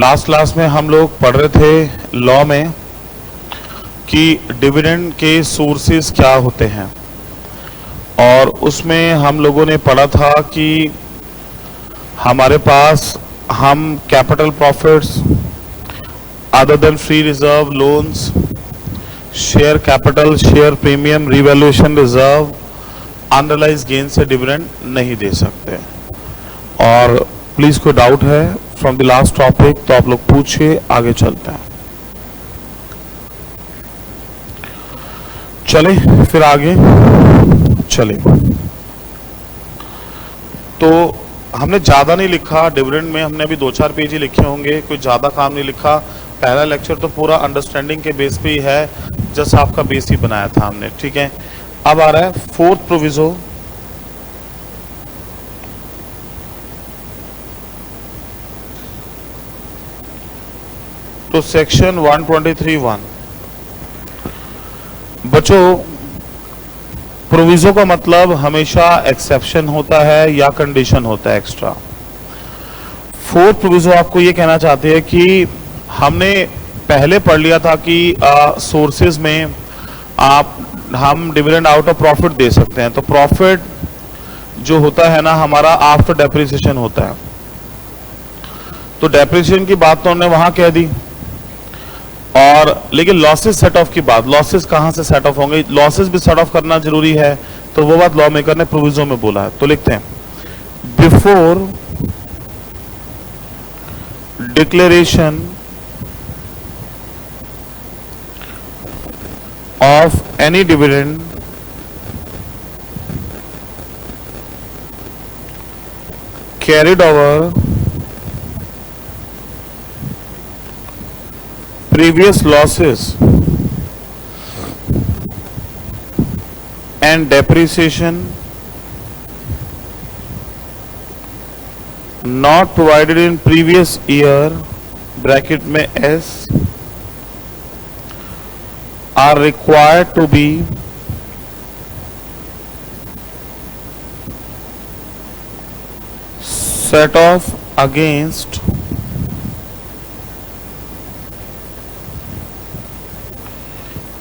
Last class में हम लोग पढ़ रहे थे लॉ में कि डिविडेंड के सोर्सेस क्या होते हैं, और उसमें हम लोगों ने पढ़ा था कि हमारे पास हम capital profits other than free reserve loans, share capital, share premium, revaluation reserve, unrealised gain से डिविडेंड नहीं दे सकते। और प्लीज कोई डाउट है फ्रॉम द लास्ट टॉपिक तो आप लोग पूछिए, आगे चलते हैं। चले फिर आगे चले। तो हमने ज्यादा नहीं लिखा डिविडेंड में, हमने अभी 2-4 पेज ही लिखे होंगे, कोई ज्यादा काम नहीं लिखा। पहला लेक्चर तो पूरा अंडरस्टैंडिंग के बेस पे ही है, जस्ट आपका बेस ही बनाया था हमने, ठीक है। अब आ रहा है फोर्थ प्रोविजो। तो सेक्शन 123(1) बच्चों, प्रोविजो का मतलब हमेशा एक्सेप्शन होता है या कंडीशन होता है एक्स्ट्रा। फोर्थ प्रोविजो आपको ये कहना चाहते हैं कि हमने पहले पढ़ लिया था कि सोर्सेज में हम डिविडेंड आउट ऑफ प्रॉफिट दे सकते हैं। तो प्रॉफिट जो होता है ना हमारा आफ्टर डेप्रिसिएशन होता है। तो डेप्रिसिएशन की बात तो हमने वहां कह दी, और लेकिन लॉसेस सेट ऑफ की बात, लॉसेस कहां से सेट ऑफ होंगे, लॉसेस भी सेट ऑफ करना जरूरी है। तो वो बात लॉ मेकर ने प्रोविजो में बोला है। तो लिखते हैं before declaration of any dividend carried over previous losses and depreciation not provided in previous year bracket में S are required to be set off against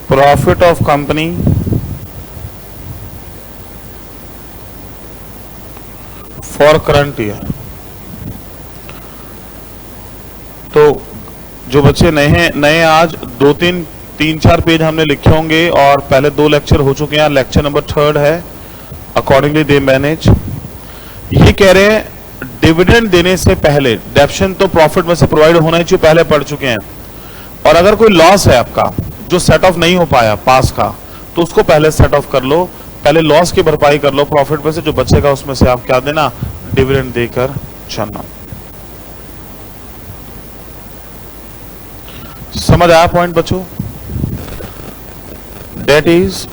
profit of company for current year. तो जो बच्चे नए आज 3-4 page हमने लिखे होंगे, और पहले 2 लेक्चर हो चुके हैं, लेक्चर नंबर 3 है अकॉर्डिंगली दे मैनेज। ये कह रहे हैं डिविडेंड देने से पहले डेप्शन तो प्रॉफिट में से प्रोवाइड होना ही चाहिए, पहले पढ़ चुके हैं। और अगर कोई लॉस है आपका जो सेट ऑफ नहीं हो पाया पास का, तो उसको पहले सेट ऑफ कर लो, पहले लॉस की भरपाई कर लो, प्रॉफिट में से जो बचेगा उसमें से आप क्या देना, डिविडेंड देकर चलना। समझ आया पॉइंट बच्चों? That is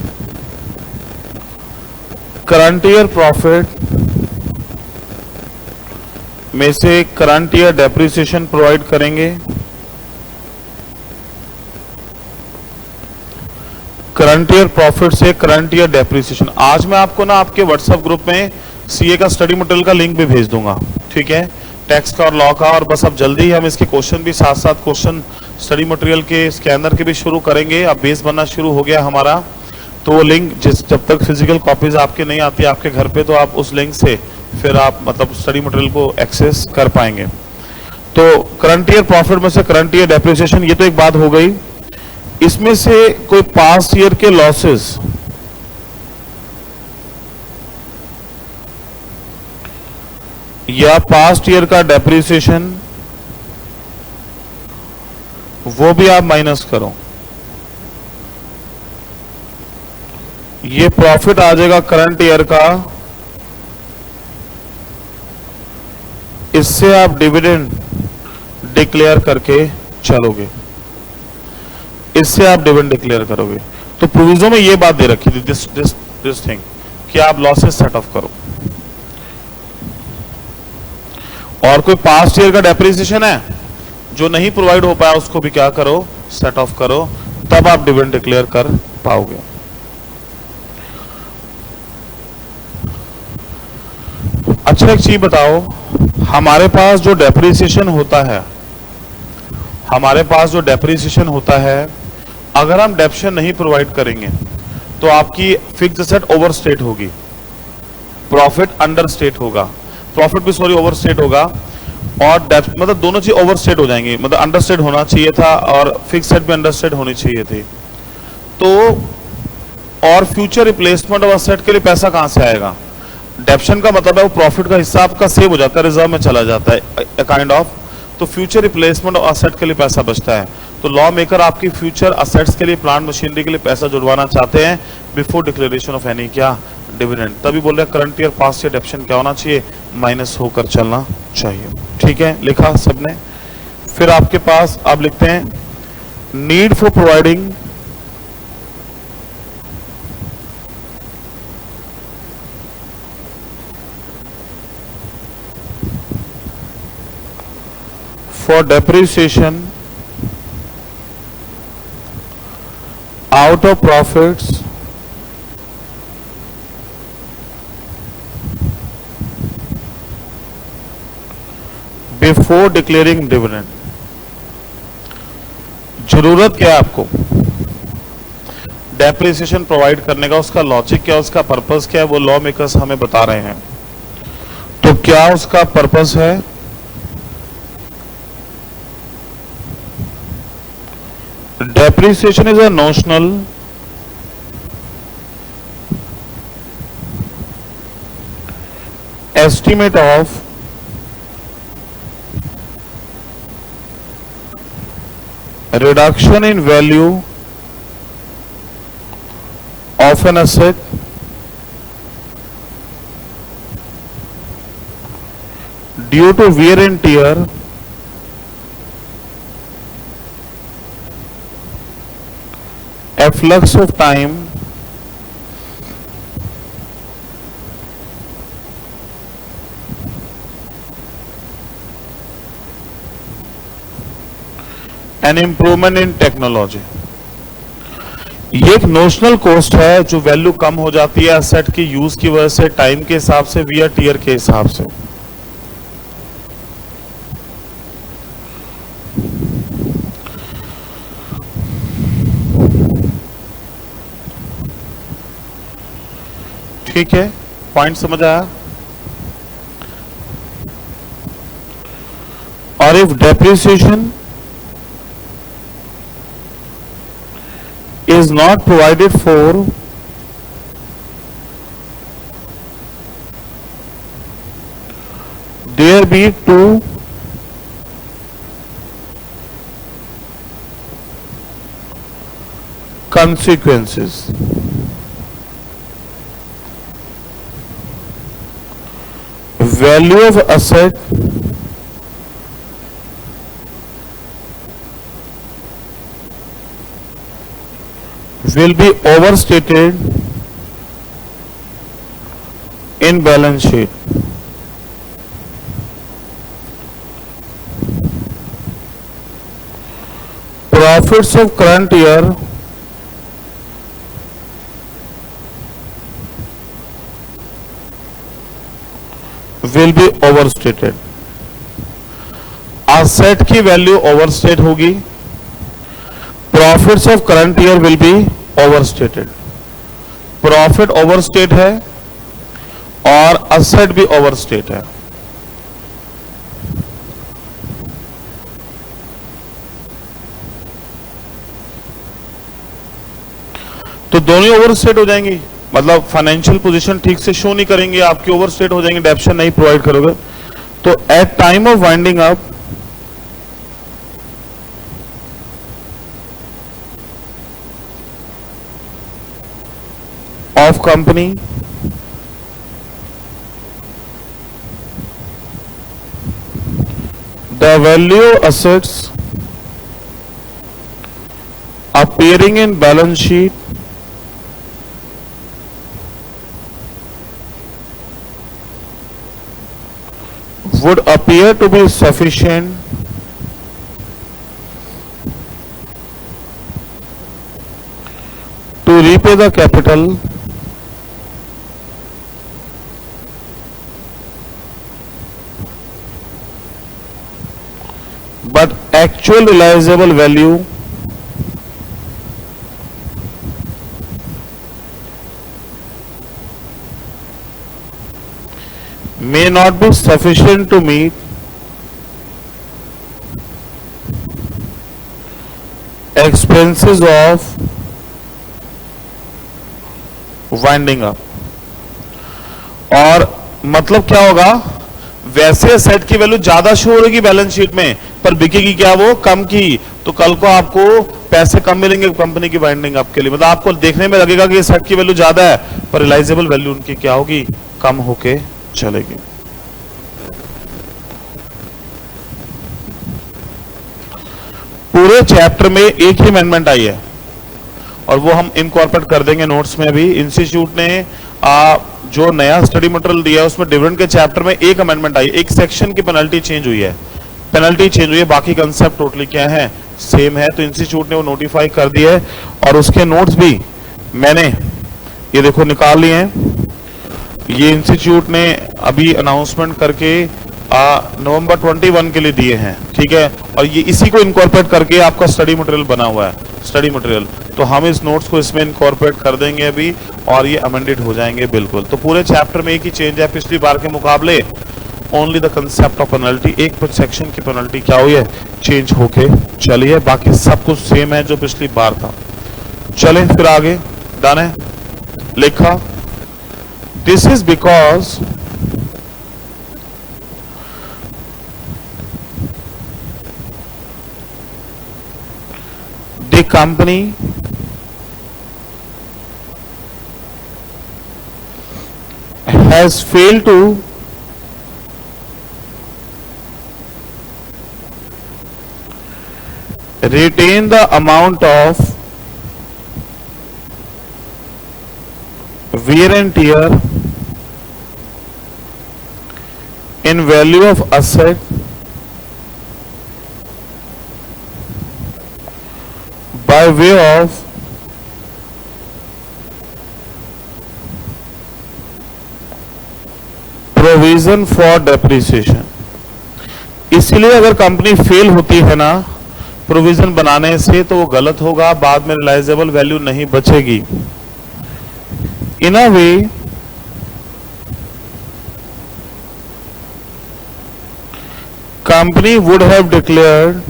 current year profit में से करंट ईयर डेप्रिसिएशन प्रोवाइड करेंगे, करंट ईयर प्रॉफिट से करंट ईयर डेप्रिसिएशन। आज मैं आपको ना आपके व्हाट्सएप ग्रुप में सीए का स्टडी मटेरियल का लिंक भी भेज दूंगा, ठीक है, टैक्स का और लॉ का। और बस अब जल्दी ही हम इसके क्वेश्चन भी साथ साथ क्वेश्चन स्टडी मटेरियल के स्कैनर के भी शुरू करेंगे। अब बेस बनना शुरू हो गया हमारा। तो वो लिंक जब तक फिजिकल कॉपीज आपके नहीं आती आपके घर पे, तो आप उस लिंक से फिर आप मतलब स्टडी मटेरियल को एक्सेस कर पाएंगे। तो करंट ईयर प्रॉफिट में से करंट ईयर डेप्रिसिएशन, ये तो एक बात हो गई। इसमें से कोई पास्ट ईयर के लॉसेस या पास्ट ईयर का डेप्रिसिएशन वो भी आप माइनस करो, ये प्रॉफिट आ जाएगा करंट ईयर का। इससे आप डिविडेंड डिक्लेयर करके चलोगे, इससे आप डिविडेंड डिक्लेयर करोगे। तो प्रोविजो में ये बात दे रखी थी, दिस थिंग, कि आप लॉसेस सेट ऑफ करो। और कोई पास्ट ईयर का डेप्रिसिएशन है जो नहीं प्रोवाइड हो पाया, उसको भी क्या करो, सेट ऑफ करो, तब आप डिविडेंड डिक्लेयर कर पाओगे। अच्छा एक चीज बताओ, हमारे पास जो डेप्रिसिएशन होता है हमारे पास जो डेप्रिसिएशन होता है, अगर हम डेप्शन नहीं प्रोवाइड करेंगे तो आपकी फिक्स्ड एसेट ओवरस्टेट होगी, प्रॉफिट अंडरस्टेट होगा, प्रॉफिट भी सॉरी ओवरस्टेट होगा, और मतलब दोनों चीज ओवरस्टेट हो जाएंगी, मतलब अंडरस्टेट होना चाहिए था और फिक्स्ड एसेट भी अंडरस्टेट होनी चाहिए थी। तो और फ्यूचर रिप्लेसमेंट ऑफ एसेट के लिए पैसा कहां से आएगा? डेप्शन का मतलब है वो प्रॉफिट का हिस्सा आपका सेव हो जाता है, रिजर्व में चला जाता है काइंड ऑफ, तो फ्यूचर रिप्लेसमेंट ऑफ एसेट के लिए पैसा बचता है। तो लॉ मेकर आपकी फ्यूचर असेट्स के लिए, प्लांट मशीनरी के लिए पैसा जुड़वाना चाहते हैं बिफोर डिक्लेरेशन ऑफ एनी क्या डिविडेंड, तभी बोल रहे हैं करंट ईयर पास्ट ईयर डेप्शन क्या होना चाहिए, माइनस होकर चलना चाहिए। ठीक है, लिखा सबने। फिर आपके पास आप लिखते हैं need for providing for depreciation out of profits before declaring dividend। जरूरत क्या है आपको डेप्रिसिएशन प्रोवाइड करने का, उसका लॉजिक क्या है, उसका पर्पस क्या है, वो लॉ मेकर्स हमें बता रहे हैं। तो क्या उसका पर्पस है? Depreciation is a notional estimate of reduction in value of an asset due to wear and tear efflux of time and improvement in technology। ये एक नोशनल कॉस्ट है जो वैल्यू कम हो जाती है एसेट की यूज की वजह से, टाइम के हिसाब से, वियर टीयर के हिसाब से। ठीक है, पॉइंट समझ आया? और if depreciation is not provided for there be two consequences। Value of asset will be overstated in balance sheet। Profits of current year will be overstated। asset की वैल्यू ओवरस्टेट होगी, profits of current year will be overstated. Profit overstate है और asset भी overstate है। तो दोनों overstate हो जाएंगी, मतलब फाइनेंशियल पोजीशन ठीक से शो नहीं करेंगे, आपकी ओवरस्टेट हो जाएंगे, डेप्शन नहीं प्रोवाइड करोगे। तो at time of winding up of company the value assets appearing in balance sheet would appear to be sufficient to repay the capital but actual realizable value may not be sufficient to meet expenses of winding up। और मतलब क्या होगा, वैसे set की value ज्यादा show हो रही balance sheet में, पर बिकेगी क्या वो कम की, तो कल को आपको पैसे कम मिलेंगे कंपनी की बाइंडिंग अप के लिए। मतलब आपको देखने में लगेगा कि ये सेट की वैल्यू ज्यादा है, पर रियलाइजेबल वैल्यू उनकी क्या होगी, कम होके चलेगी। पूरे चैप्टर में एक ही अमेंडमेंट आई है और वो हम इनकॉर्पोरेट कर देंगे नोट्स में भी। इंस्टीट्यूट ने जो नया स्टडी मटेरियल दिया है उसमें डिविडेंड के चैप्टर में एक अमेंडमेंट आई, एक सेक्शन की पेनल्टी चेंज हुई है, बाकी कंसेप्ट टोटली क्या है, सेम है। तो इंस्टीट्यूट ने वो नोटिफाई कर दिया है और उसके नोट्स भी मैंने ये देखो निकाल लिए हैं। ये इंस्टीट्यूट ने अभी अनाउंसमेंट करके नवंबर 21 के लिए दिए हैं, ठीक है। और ये इसी को इनकॉर्पोरेट करके आपका स्टडी मटेरियल बना हुआ है, स्टडी मटेरियल। तो हम इस नोट्स को इसमें इनकॉर्पोरेट कर देंगे अभी और ये अमेंडेड हो जाएंगे बिल्कुल। तो पूरे चैप्टर में एक ही चेंज है पिछली बार के मुकाबले, only the concept of penalty, एक सेक्शन की पेनल्टी क्या हुई है, चेंज होके चली है, बाकी सब कुछ सेम है जो पिछली बार था। चलें फिर आगे, डन है, लिखा this is because the company has failed to retain the amount of wear and tear in value of asset by way of provision for depreciation. इसलिए अगर कंपनी फेल होती है ना प्रोविजन बनाने से तो वो गलत होगा, बाद में रियलाइजेबल वैल्यू नहीं बचेगी। In a way company would have declared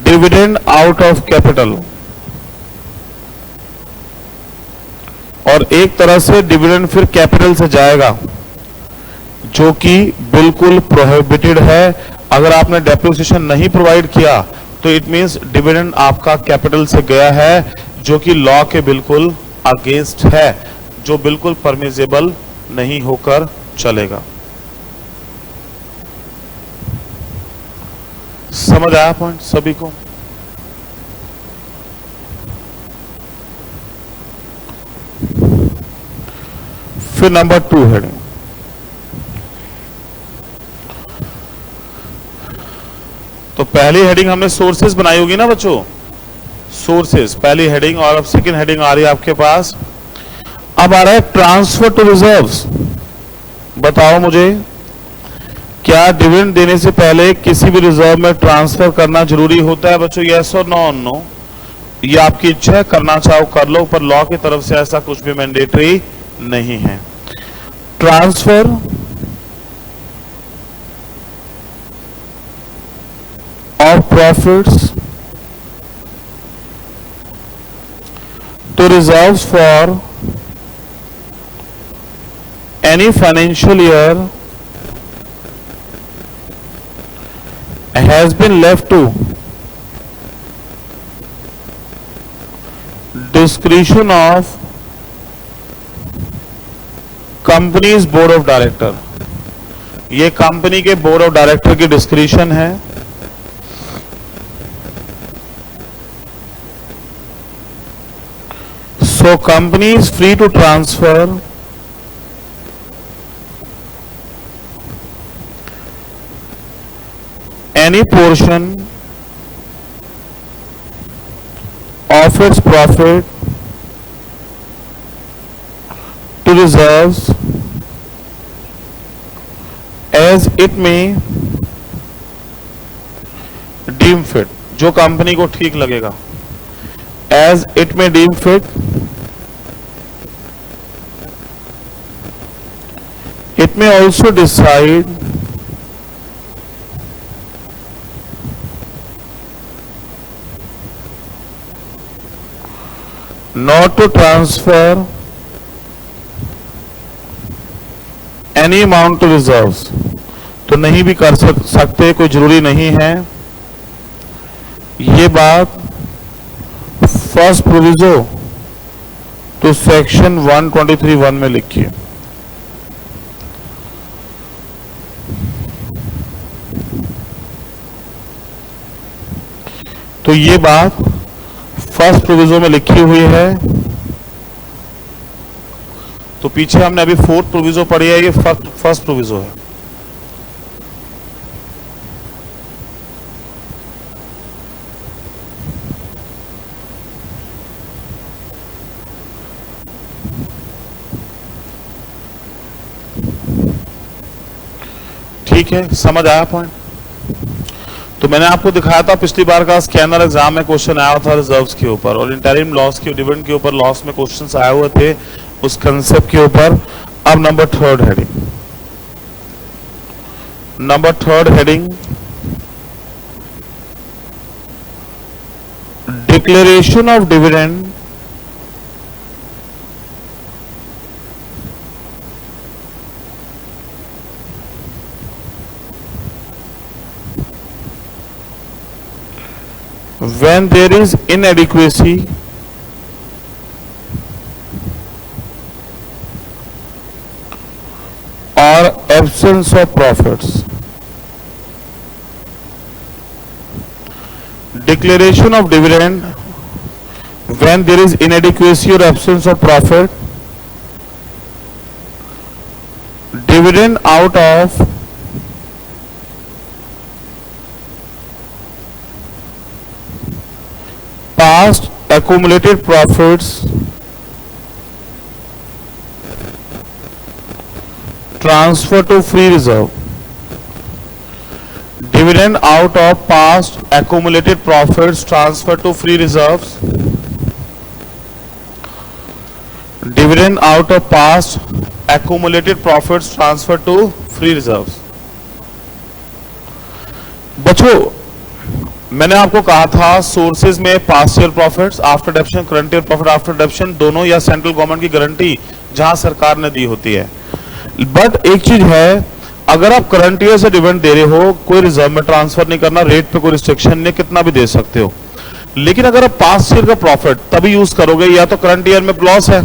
dividend out of capital, और एक तरह से डिविडेंड फिर कैपिटल से जाएगा जो कि बिल्कुल प्रोहिबिटेड है। अगर आपने डेप्रिसिएशन नहीं प्रोवाइड किया तो इट मींस डिविडेंड आपका कैपिटल से गया है, जो कि लॉ के बिल्कुल अगेंस्ट है, जो बिल्कुल परमिसेबल नहीं होकर चलेगा। समझ आया पॉइंट सभी को? फिर नंबर 2 हेडिंग, तो पहली हेडिंग हमने सोर्सेस बनाई होगी ना बच्चों, सोर्सेस पहली हेडिंग, और अब सेकंड हेडिंग आ रही है आपके पास। अब आ रहा है ट्रांसफर टू रिजर्व्स। बताओ मुझे, क्या डिविडेंड देने से पहले किसी भी रिजर्व में ट्रांसफर करना जरूरी होता है बच्चों? यस और नो? नो, ये आपकी इच्छा है, करना चाहो कर लो, पर लॉ की तरफ से ऐसा कुछ भी मैंडेटरी नहीं है। Transfer of profits to reserves for any financial year has been left to discretion of company's board of director। ये कंपनी के बोर्ड ऑफ डायरेक्टर की डिस्क्रिशन है। So company is free to transfer any portion of its profit to reserves as it may deem fit, जो company को ठीक लगेगा, as it may deem fit, it may also decide not to transfer any amount to reserves, तो नहीं भी कर सकते, कोई जरूरी नहीं है। ये बात फर्स्ट प्रोविजो तो सेक्शन 123(1) में लिखिए। तो ये बात फर्स्ट प्रोविजो में लिखी हुई है। तो पीछे हमने अभी फोर्थ प्रोविजो पढ़ी है, ये फर्स्ट प्रोविजो है। ठीक है, समझ आया पॉइंट? तो मैंने आपको दिखाया था पिछली बार का स्कैनर एग्जाम में क्वेश्चन आया था रिजर्व्स के ऊपर, और इंटरिम लॉस के डिविडेंड के ऊपर लॉस में क्वेश्चंस आए हुए थे उस कंसेप्ट के ऊपर। अब number third heading, declaration of dividend when there is inadequacy or absence of profits. Declaration of dividend when there is inadequacy or absence of profit. Dividend out of past accumulated profits transfer to free reserve. Dividend out of past accumulated profits transfer to free reserves. Dividend out of past accumulated profits transfer to free reserves. बच्चों, मैंने आपको कहा था sources में past year profits after डेप्शन, current year profit after डेप्शन, दोनों या central government की guarantee जहां सरकार ने दी होती है। बट एक चीज है, अगर आप करंट ईयर से डिविडेंड दे रहे हो, कोई रिजर्व में ट्रांसफर नहीं करना, रेट पे कोई रिस्ट्रिक्शन नहीं, कितना भी दे सकते हो। लेकिन अगर आप पास्ट ईयर का प्रॉफिट तभी यूज करोगे या तो करंट ईयर में लॉस है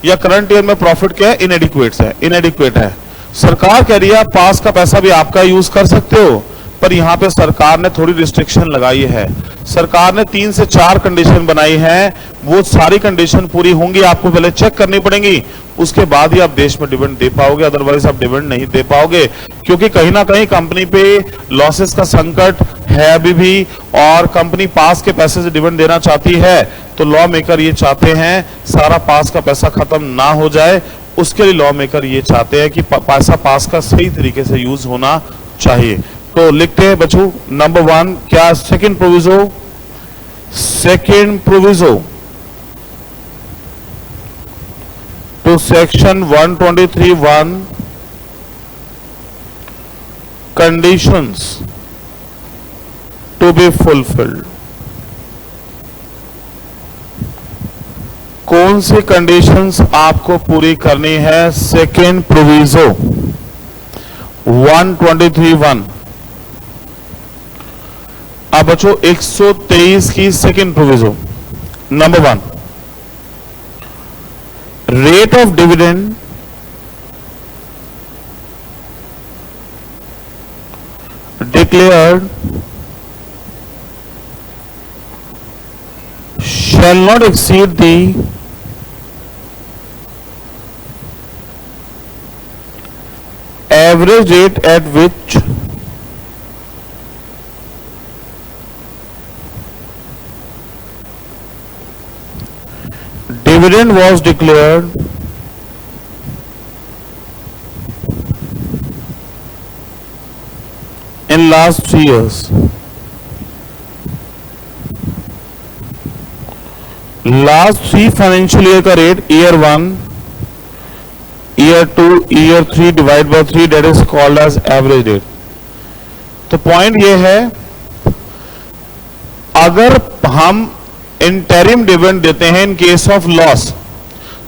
या करंट ईयर में प्रॉफिट क्या है, इनएडिक्वेट है। सरकार कह रही है पास का पैसा भी आपका यूज कर सकते हो, पर यहां पे सरकार ने थोड़ी रिस्ट्रिक्शन लगाई है। सरकार ने 3 से 4 कंडीशन बनाई है, वो सारी कंडीशन पूरी होंगी, आपको पहले चेक करनी पड़ेंगी, उसके बाद ही आप देश में डिविडेंड दे पाओगे, अदरवाइज आप डिविडेंड नहीं दे पाओगे। क्योंकि कहीं ना कहीं कंपनी पे लॉसेस का संकट है अभी भी, और कंपनी पास के पैसे से डिविडेंड देना चाहती है, तो लॉ मेकर ये चाहते हैं सारा पास का पैसा खत्म ना हो जाए। उसके लिए लॉ मेकर ये चाहते हैं कि पैसा पास का सही तरीके से यूज होना चाहिए। तो लिखते हैं बच्चों, नंबर 1 क्या, सेकंड प्रोविजो तो section 123(1) conditions to be fulfilled. कौन सी कंडीशंस आपको पूरी करनी है? Second proviso 123(1). अब बच्चों 123 की second proviso, number 1, rate of dividend declared shall not exceed the average rate at which dividend was declared in last 3 years. Last 3 financial year का rate year 1, year 2, year 3 divide by 3 that is called as average rate. तो point ये है, अगर हम interim dividend देते हैं in case of loss,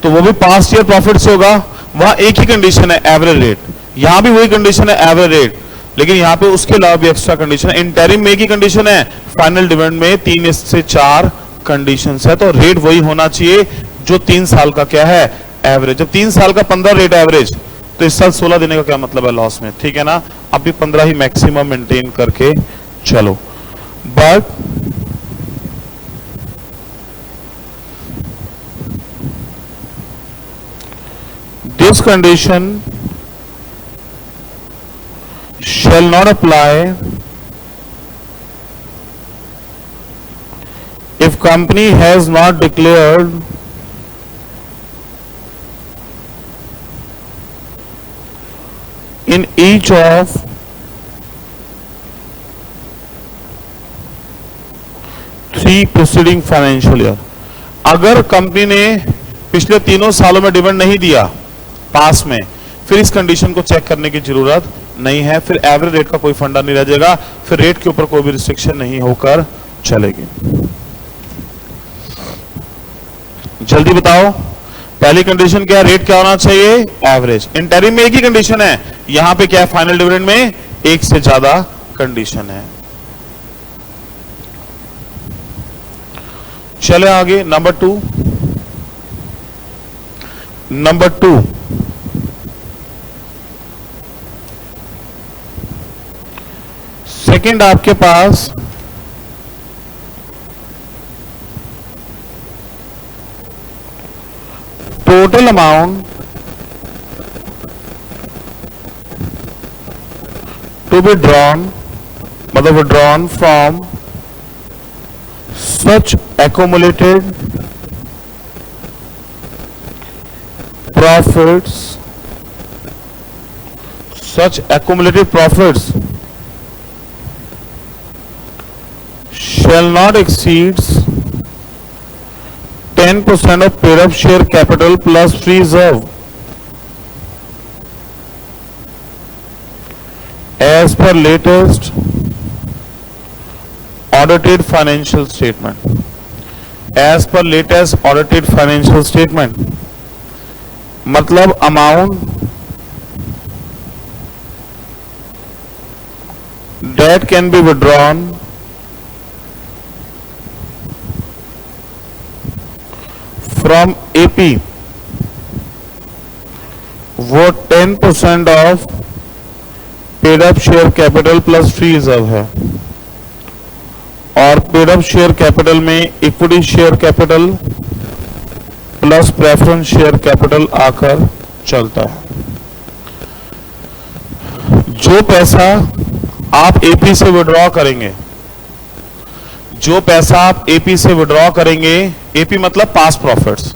तो वो भी पास्ट ईयर प्रॉफिट से होगा। वहां एक ही कंडीशन है, एवरेज रेट। यहां भी वही कंडीशन है, एवरेज रेट, लेकिन यहां पे उसके अलावा भी एक्स्ट्रा कंडीशन है। इंटरिम में एक ही कंडीशन है, फाइनल डिविडेंड में 3 से 4 कंडीशंस है। तो रेट वही होना चाहिए जो 3 साल का क्या है, एवरेज। जब 3 साल का 15 रेट एवरेज, तो इस साल 16 देने का क्या मतलब है लॉस में, ठीक है ना। अभी 15 ही मैक्सिमम मेंटेन करके चलो। But this condition shall not apply if company has not declared in each of three preceding financial year। अगर कंपनी ने पिछले 3 सालों में डिविडेंड नहीं दिया पास में, फिर इस कंडीशन को चेक करने की जरूरत नहीं है। फिर एवरेज रेट का कोई फंडा नहीं रह जाएगा, फिर रेट के ऊपर कोई भी रिस्ट्रिक्शन नहीं होकर चलेगी। जल्दी बताओ, पहली कंडीशन क्या, रेट क्या होना चाहिए, एवरेज। इंटरिम में एक ही कंडीशन है, यहां पे क्या है, फाइनल डिविडेंड में एक से ज्यादा कंडीशन है। चले आगे, नंबर 2 सेकंड आपके पास total amount to be drawn, मतलब withdrawn from such accumulated profits, such accumulated profits shall not exceed 10% of paid up share capital plus free reserve as per latest audited financial statement। as per latest audited financial statement मतलब amount that can be withdrawn from AP, वो 10% of paid up share capital plus free reserve है। और paid up share capital में equity share capital plus preference share capital आकर चलता है। जो पैसा आप एपी से विड्रॉ करेंगे, जो पैसा आप एपी से विड्रॉ करेंगे, एपी मतलब पास्ट प्रॉफिट्स,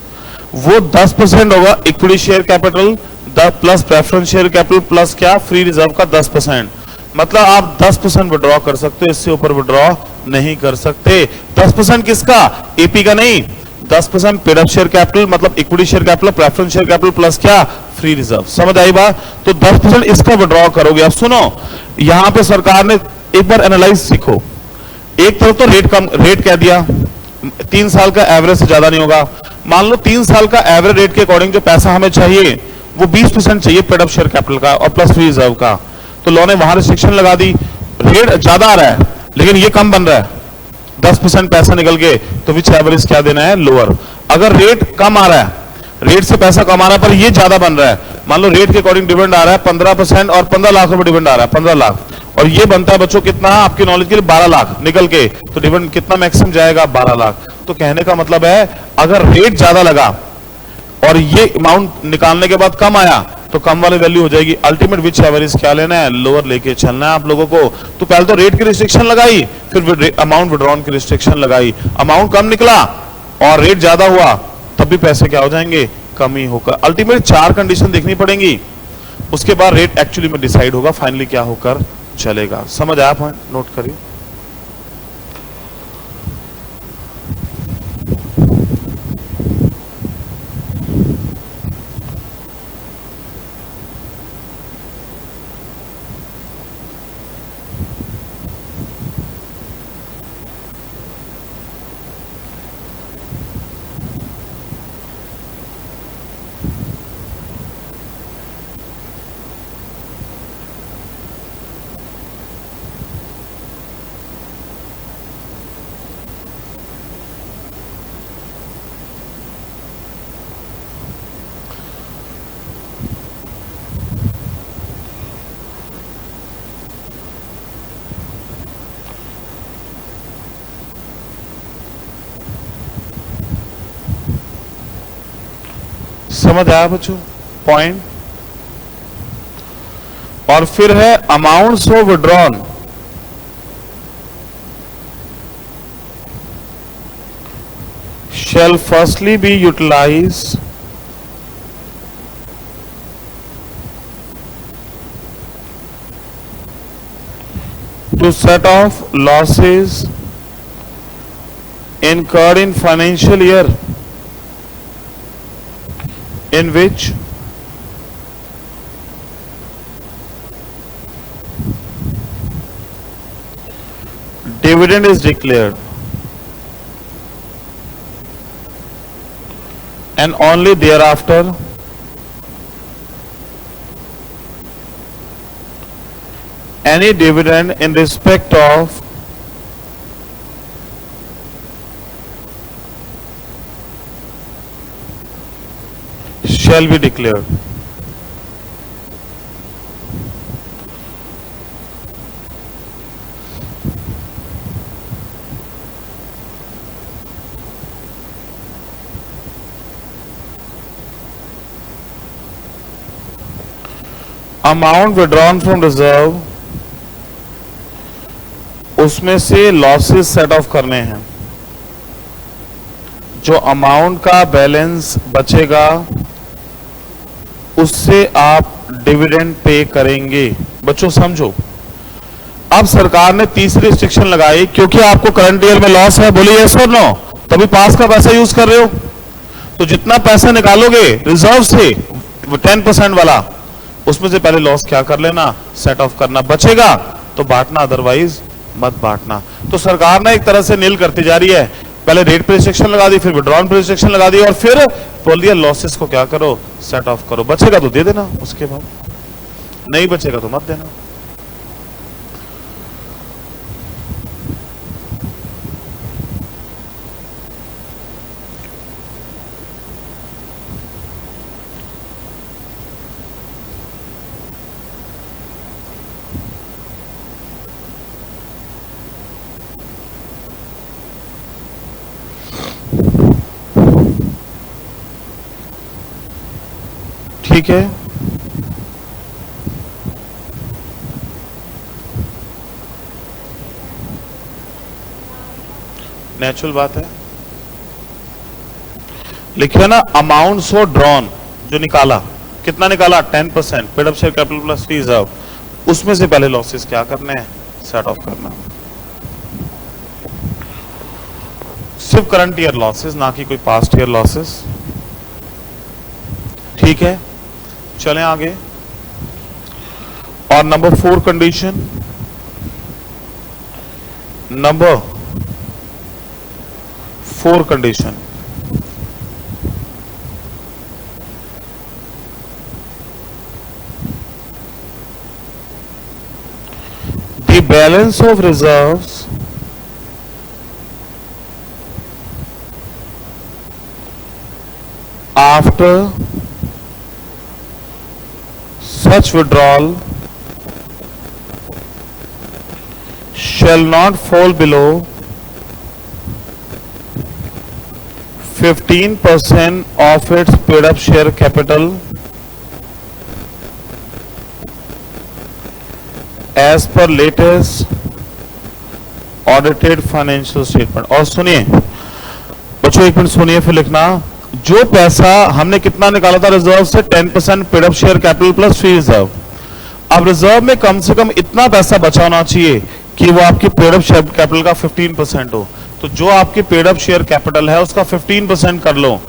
वो 10% होगा equity share capital plus preference share capital plus क्या, फ्री रिजर्व का 10%। मतलब आप 10% विड्रॉ कर सकते हो, इससे ऊपर विड्रॉ नहीं कर सकते। 10% किसका, एपी का नहीं, 10% पेड अप शेयर कैपिटल मतलब equity share capital preference share capital plus क्या, फ्री रिजर्व। समझ आई बात। तो 10% इसका विड्रॉ करोगे। अब सुनो, यहां पे सरकार ने एक बार एनालाइज सीखो। एक तरफ तो रेट कह दिया 3 साल का एवरेज से ज्यादा नहीं होगा। मान लो 3 साल का एवरेज रेट के अकॉर्डिंग जो पैसा हमें चाहिए वो 20% चाहिए पेड अप शेयर कैपिटल का और प्लस फ्री रिजर्व का। तो लॉ ने वहां रिस्ट्रिक्शन लगा दी, रेट ज्यादा आ रहा है लेकिन ये कम बन रहा है, 10% पैसा निकल के, तो विच एवरेज क्या देना है, लोअर। अगर रेट कम आ रहा है, रेट से पैसा कम आ रहा है पर ये ज्यादा बन रहा है, मान लो रेट के अकॉर्डिंग डिविडेंड आ रहा है 15% और 15 लाख रुपए डिविडेंड आ रहा है, 15 लाख, और ये बनता है बच्चों कितना, आपकी नॉलेज के लिए 12 लाख निकल के, तो डिविडेंड कितना मैक्सिमम जाएगा, 12 लाख। तो कहने का मतलब है अगर रेट ज्यादा लगा और ये अमाउंट निकालने के बाद कम आया तो कम वाली वैल्यू हो जाएगी। अल्टीमेट विच एवरेज क्या लेना है, लोअर लेके चलना है आप लोगों को। तो पहले तो रेट की रिस्ट्रिक्शन लगाई, फिर अमाउंट विड्रॉन की रिस्ट्रिक्शन लगाई। अमाउंट कम निकला और रेट ज्यादा हुआ तब भी पैसे क्या हो जाएंगे, कम ही होकर। अल्टीमेट 4 कंडीशन देखनी पड़ेंगी, उसके बाद रेट एक्चुअली में डिसाइड होगा फाइनली क्या होकर चलेगा। समझ आया पॉइंट? नोट करिए। समझ आया बच्चों पॉइंट? और फिर है amounts of withdrawn shall firstly be utilized to set off losses incurred in financial year in which dividend is declared, and only thereafter any dividend in respect of shall be declared. Amount withdrawn from reserve, उसमें से losses set of करने हैं। जो amount का balance बचेगा उससे आप dividend pay करेंगे। बच्चों समझो, अब सरकार ने तीसरी रिस्ट्रिक्शन लगाई, क्योंकि आपको करंट ईयर में लॉस है, बोलिए यस और नो, तभी पास का पैसा यूज कर रहे हो, तो जितना पैसा निकालोगे रिजर्व से 10% वाला, उसमें से पहले लॉस क्या कर लेना, सेट ऑफ करना। बचेगा तो बांटना, अदरवाइज मत बांटना। तो सरकार ने एक तरह से नील करती जा रही है, पहले रेट पे रिस्ट्रिक्शन लगा दी, फिर विड्रॉन पे रिस्ट्रिक्शन लगा दी, और फिर बोल दिया लॉसेस को क्या करो, सेट ऑफ करो। बचेगा तो दे देना, उसके बाद नहीं बचेगा तो मत देना। ठीक है, नेचुरल बात है। लिखिए ना, अमाउंट्स ऑफ ड्रॉन, जो निकाला, कितना निकाला, 10%, paid up share capital plus free reserve, उसमें से पहले लॉसेस क्या करने हैं, सेट ऑफ करना। सिर्फ करंट ईयर लॉसेस, ना कि कोई पास्ट ईयर लॉसेस। ठीक है, चलें आगे। और number 4 condition, number 4 condition, the balance of reserves after such withdrawal shall not fall below 15% of its paid up share capital as per latest audited financial statement। और सुनिए बच्चों, एक मिनट सुनिए फिर लिखना। जो पैसा हमने कितना निकाला था रिजर्व से, 10% paid up share capital plus free reserve, अब रिजर्व में कम से कम इतना पैसा बचा होना चाहिए कि वो आपकी पेड अप शेयर कैपिटल का 15% हो। तो जो आपकी पेड अप शेयर कैपिटल है उसका 15% कर लो,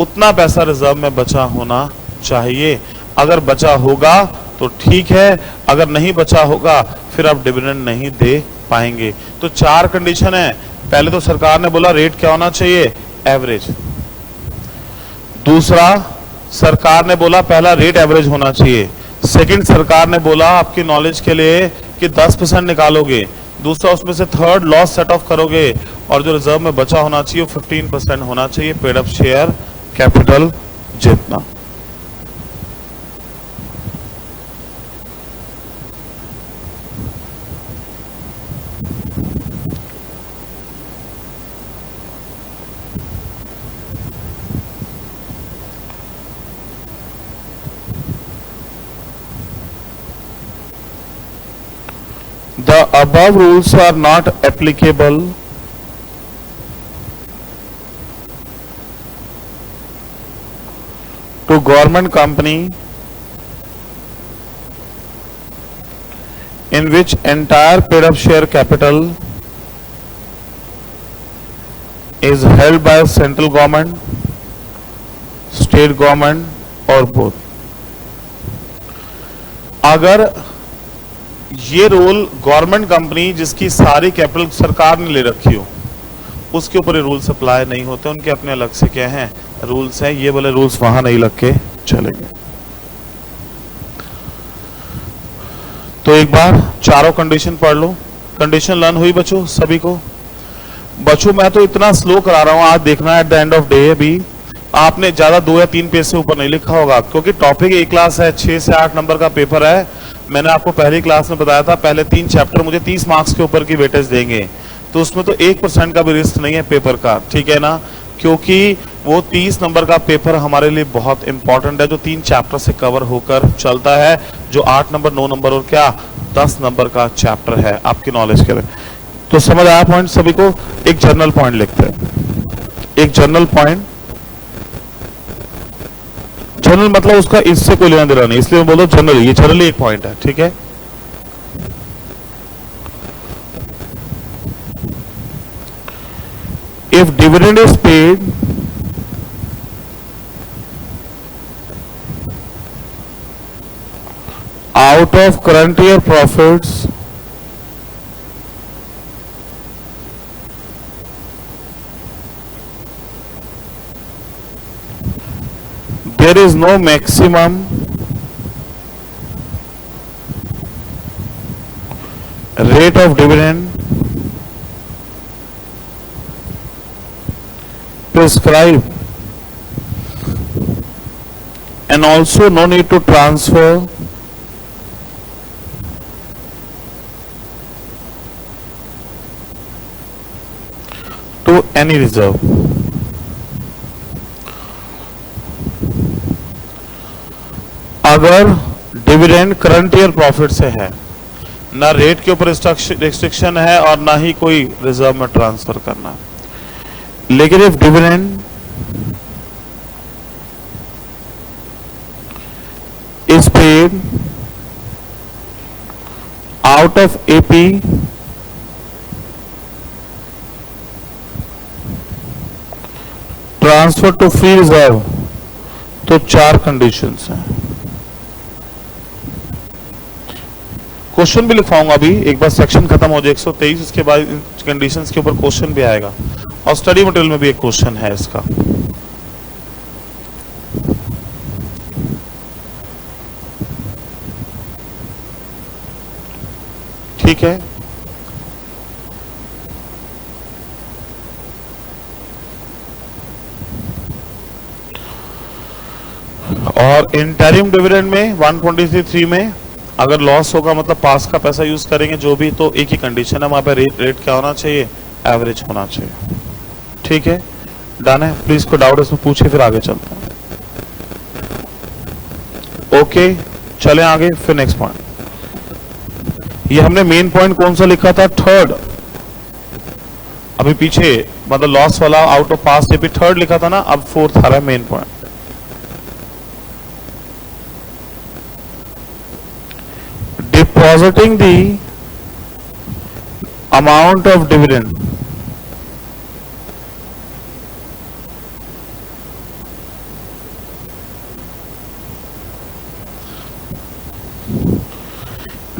उतना पैसा रिजर्व में बचा होना चाहिए। अगर बचा होगा तो ठीक है, अगर नहीं बचा होगा फिर आप डिविडेंड नहीं दे पाएंगे। तो 4 कंडीशन है। पहले तो सरकार ने बोला रेट क्या होना चाहिए, एवरेज। दूसरा, सरकार ने बोला पहला रेट एवरेज होना चाहिए। सेकंड, सरकार ने बोला आपकी नॉलेज के लिए कि 10% निकालोगे। दूसरा, उसमें से थर्ड लॉस सेट ऑफ करोगे, और जो रिजर्व में बचा होना चाहिए वो 15% होना चाहिए पेड अप शेयर कैपिटल जितना। The above rules are not applicable to government company in which entire paid up share capital is held by central government, state government or both। अगर ये रूल गवर्नमेंट कंपनी जिसकी सारी capital सरकार ने ले रखी हो उसके ऊपर ये रूल्स अप्लाई नहीं होते, उनके अपने अलग से क्या हैं रूल्स हैं। ये वाले रूल्स वहां नहीं लग के चलेंगे। तो एक बार चारों कंडीशन पढ़ लो। कंडीशन लर्न हुई बच्चों सभी को? बच्चों मैं तो इतना स्लो करा रहा हूं, आज देखना at the end of day भी आपने ज्यादा 2 या 3 पेज से ऊपर नहीं लिखा होगा, क्योंकि टॉपिक एक क्लास है, 6 से 8 नंबर का पेपर है। मैंने आपको पहली क्लास में बताया था पहले 3 चैप्टर मुझे 30 मार्क्स के ऊपर की वेटेज देंगे, तो उसमें तो 1% का भी रिस्क नहीं है पेपर का, ठीक है ना, क्योंकि वो 30 नंबर का पेपर हमारे लिए बहुत इंपॉर्टेंट है, जो 3 चैप्टर से कवर होकर चलता है, जो 8 नंबर 9 नंबर और क्या 10 नंबर का चैप्टर है आपकी नॉलेज के लिए। तो समझ आया पॉइंट सभी को? एक जनरल पॉइंट लिखते हैं, एक जनरल पॉइंट। जनरल मतलब उसका इससे कोई लेना देना नहीं, इसलिए मैं बोलो जनरल, ये जनरली एक पॉइंट है, ठीक है। If dividend is paid out of current year profits there is no maximum rate of dividend prescribed, and also no need to transfer to any reserve। अगर डिविडेंड करंट ईयर प्रॉफिट से है, ना rate के ऊपर restriction है और ना ही कोई रिजर्व में ट्रांसफर करना, लेकिन if dividend is paid out of AP transfer to free reserve, तो 4 कंडीशंस हैं। क्वेश्चन भी लिखवाऊंगा अभी, एक बार सेक्शन खत्म हो जाए 123, उसके बाद कंडीशंस के ऊपर क्वेश्चन भी आएगा, और स्टडी मटेरियल में भी एक क्वेश्चन है इसका। ठीक है, और इंटरिम डिविडेंड में 123 में अगर लॉस होगा मतलब पास का पैसा यूज करेंगे जो भी, तो एक ही कंडीशन है वहां पे रेट क्या होना चाहिए, एवरेज होना चाहिए। ठीक है, डन है। प्लीज कोई डाउट इसमें पूछे, फिर आगे चलते हैं। ओके, चलें आगे, फिर नेक्स्ट पॉइंट। ये हमने मेन पॉइंट कौन सा लिखा था, थर्ड। अभी पीछे मतलब लॉस वाला आउट ऑफ पास्ट भी थर्ड लिखा था ना, अब फोर्थ आ रहा है main point. depositing the amount of dividend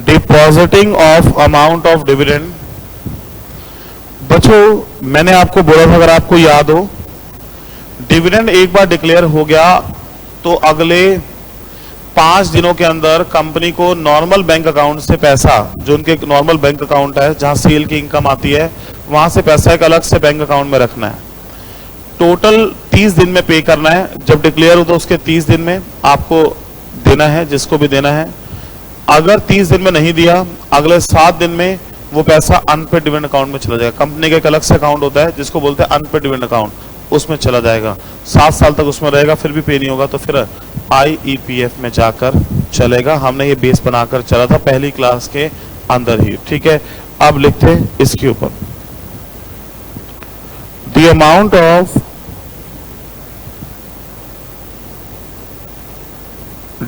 depositing of amount of dividend. बच्चों मैंने आपको बोला था, अगर आपको याद हो, डिविडेंड एक बार डिक्लेयर हो गया तो अगले 5 दिनों के अंदर कंपनी को नॉर्मल बैंक अकाउंट से पैसा, जो उनके नॉर्मल बैंक अकाउंट है जहां सेल की इनकम आती है, वहां से पैसा एक अलग से बैंक अकाउंट में रखना है। टोटल 30 दिन में पे करना है। जब डिक्लेयर हो तो उसके 30 दिन में आपको देना है, जिसको भी देना है। अगर 30 दिन में नहीं दिया, अगले 7 दिन में वो पैसा अनपेड डिविडेंड अकाउंट में चला जाएगा। कंपनी का एक अलग से अकाउंट होता है जिसको बोलते हैं अनपेड डिविडेंड अकाउंट, उसमें चला जाएगा। 7 साल तक उसमें रहेगा, फिर भी पे नहीं होगा तो फिर IEPF में जाकर चलेगा। हमने ये बेस बनाकर चला था पहली क्लास के अंदर ही, ठीक है। अब लिखते हैं इसके ऊपर, the amount of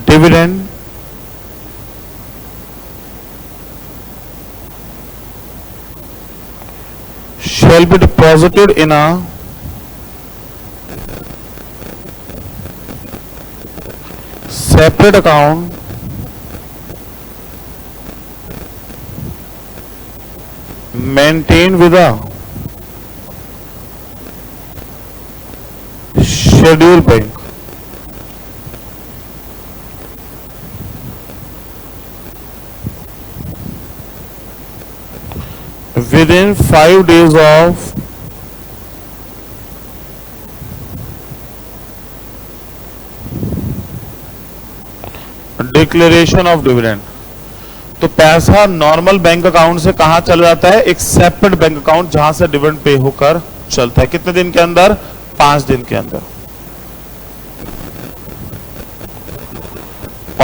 dividend shall be deposited in a separate account maintained with a scheduled bank. Within 5 days of declaration of dividend. तो पैसा नॉर्मल बैंक अकाउंट से कहां चला जाता है? एक सेपरेट बैंक अकाउंट जहां से डिविडेंड पे होकर चलता है। कितने दिन के अंदर? 5 दिन के अंदर।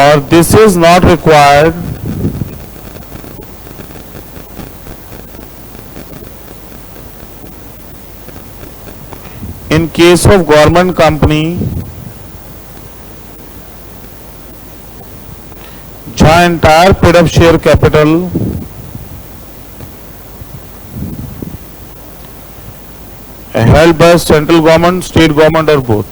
और this is not required in case of government company जहां entire paid up share capital held by central government, state government और both।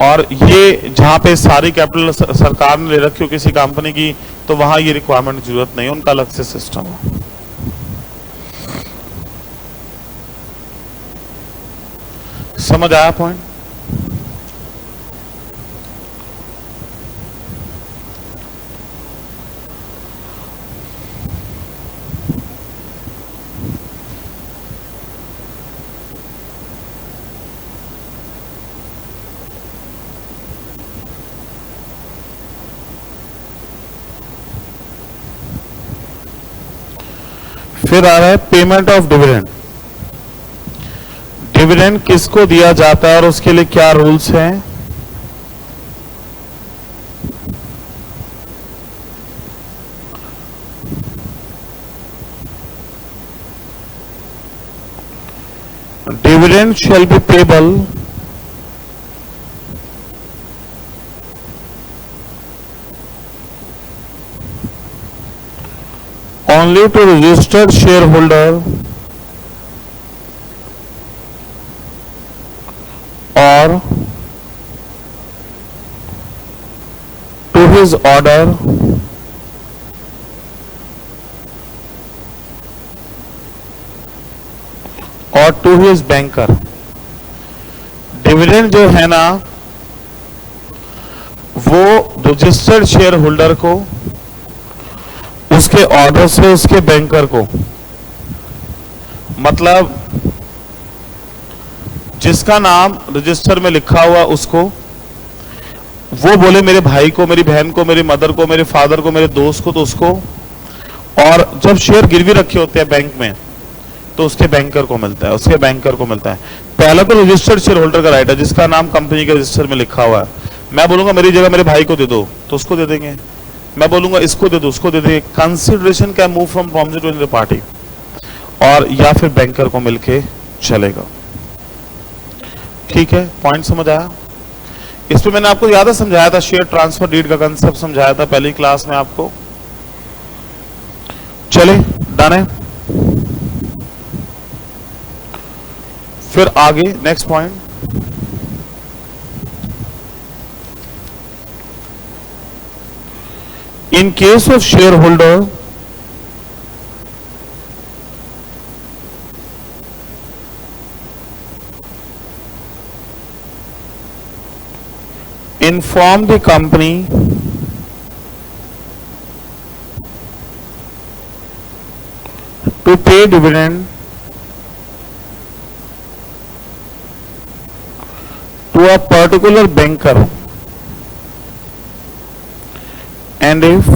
और ये जहां पे सारी कैपिटल सरकार ने ले रखी हो किसी कंपनी की, तो वहां ये रिक्वायरमेंट की जरूरत नहीं है, उनका अलग से सिस्टम है। समझ आया पॉइंट? फिर आ रहा है पेमेंट ऑफ डिविडेंड। डिविडेंड किसको दिया जाता है और उसके लिए क्या रूल्स हैं? Dividend shall be payable only to registered shareholder or to his order or to his banker। Dividend जो है ना, वो रजिस्टर्ड शेयर होल्डर को, उसके ऑर्डर से उसके बैंकर को, मतलब जिसका नाम रजिस्टर में लिखा हुआ उसको, वो बोले मेरे भाई को, मेरी बहन को, मेरी मदर को, मेरे फादर को, मेरे दोस्त को, तो उसको। और जब शेयर गिरवी रखे होते हैं बैंक में तो उसके बैंकर को मिलता है, उसके बैंकर को मिलता है। पहला तो रजिस्टर्ड शेयर होल्डर का राइट है जिसका नाम कंपनी के रजिस्टर में लिखा हुआ है। मैं बोलूंगा मेरी जगह मेरे भाई को दे दो तो उसको दे देंगे, मैं बोलूंगा इसको दे दो उसको दे देंगे। Consideration can move from promise to the party, और या फिर बैंकर को मिलके चलेगा। ठीक है, पॉइंट समझ आया? इस पे मैंने आपको याद है समझाया था, शेयर ट्रांसफर डीड का कंसेप्ट समझाया था पहली क्लास में आपको। चले, डन है। फिर आगे next point, in case of share holder inform the company to pay dividend to a particular banker, and if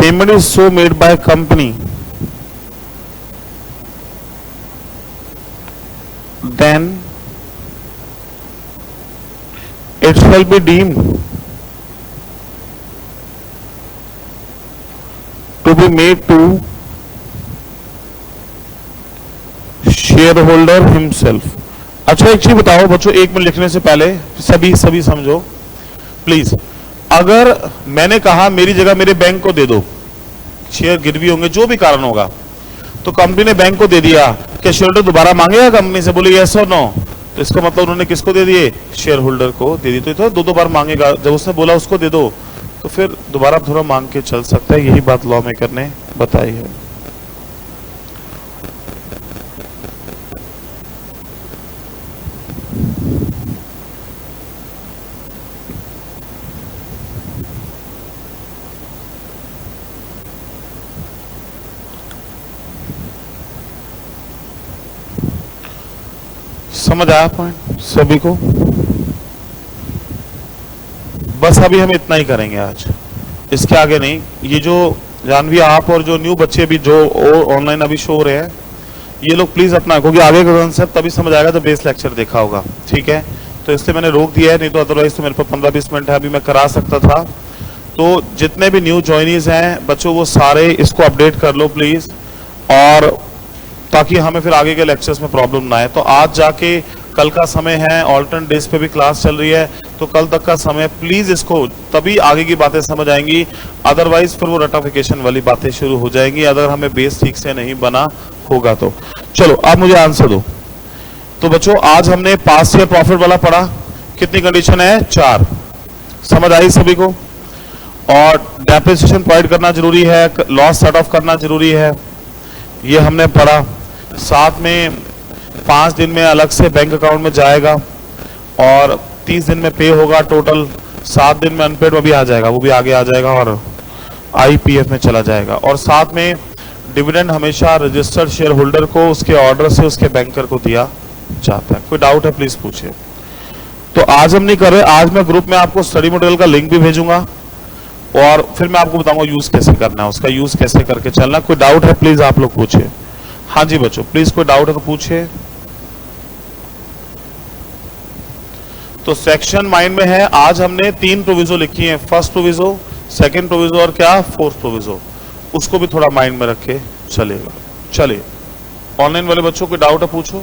payment is so made by company, then it shall be deemed to be made to shareholder himself। अच्छा एक चीज बताओ बच्चों, एक minute लिखने से पहले सभी समझो प्लीज। अगर मैंने कहा मेरी जगह मेरे बैंक को दे दो, शेयर गिरवी होंगे जो भी कारण होगा, तो कंपनी ने बैंक को दे दिया, क्या शेयर होल्डर दोबारा मांगेगा कंपनी से? बोले यस और नो, तो इसका मतलब उन्होंने किसको दे दिए? शेयर होल्डर को दे दी। तो दो बार मांगेगा, जब उसने बोला उसको दे दो तो फिर दोबारा थोड़ा मांग के चल सकता है। यही बात लॉ मेकर ने बताई है। समझ आया पॉइंट सभी को? बस अभी हम इतना ही करेंगे आज, इसके आगे नहीं। ये जो जानवी आप और जो न्यू बच्चे भी जो ऑनलाइन अभी शो हो रहे हैं, ये लोग प्लीज अपना, क्योंकि आगे का कंसेप्ट तभी समझ आएगा जब बेस लेक्चर देखा होगा, ठीक है? तो इसलिए मैंने रोक दिया है, नहीं तो अदरवाइज तो मेरे पास 15-20 मिनट है, अभी मैं करा सकता था। तो जितने भी न्यू ज्वाइनीज हैं बच्चों, वो सारे इसको अपडेट कर लो प्लीज, और ताकि हमें फिर आगे के लेक्चर्स में प्रॉब्लम ना आए। तो आज जाके, कल का समय है, ऑल्टरनेट डेज पे भी क्लास चल रही है, तो कल तक का समय प्लीज इसको, तभी आगे की बातें समझ आएंगी, अदरवाइज फिर वो रटिफिकेशन वाली बातें शुरू हो जाएंगी अगर हमें बेस ठीक से नहीं बना होगा तो। चलो अब मुझे आंसर दो। तो बच्चों आज हमने पास्ट ईयर प्रॉफिट वाला पढ़ा, कितनी कंडीशन है? 4। समझ आई सभी को? और डेप्रिसिएशन प्रोवाइड करना जरूरी है, लॉस सेट ऑफ करना जरूरी है, ये हमने पढ़ा। साथ में 5 दिन में अलग से बैंक अकाउंट में जाएगा और 30 दिन में पे होगा टोटल, 7 दिन में अनपेड में भी आ जाएगा, वो भी आगे आ जाएगा और आईपीएफ में चला जाएगा। और साथ में डिविडेंड हमेशा रजिस्टर्ड शेयर होल्डर को उसके ऑर्डर से उसके बैंकर को दिया जाता है। कोई डाउट है प्लीज पूछिए। तो आज हम नहीं कर रहे, आज मैं ग्रुप में आपको स्टडी मटेरियल का लिंक भी भेजूंगा और फिर मैं आपको बताऊंगा यूज कैसे करना है, उसका यूज कैसे करके चलना। कोई डाउट है प्लीज आप लोग पूछिए। हाँ जी बच्चों प्लीज, कोई डाउट है तो पूछिए। तो सेक्शन माइंड में है, आज हमने 3 प्रोविजो लिखी हैं, फर्स्ट प्रोविजो, सेकंड प्रोविजो और क्या? Fourth proviso. उसको भी थोड़ा माइंड में रखे चलेगा। चलिए ऑनलाइन वाले बच्चों कोई डाउट है पूछो।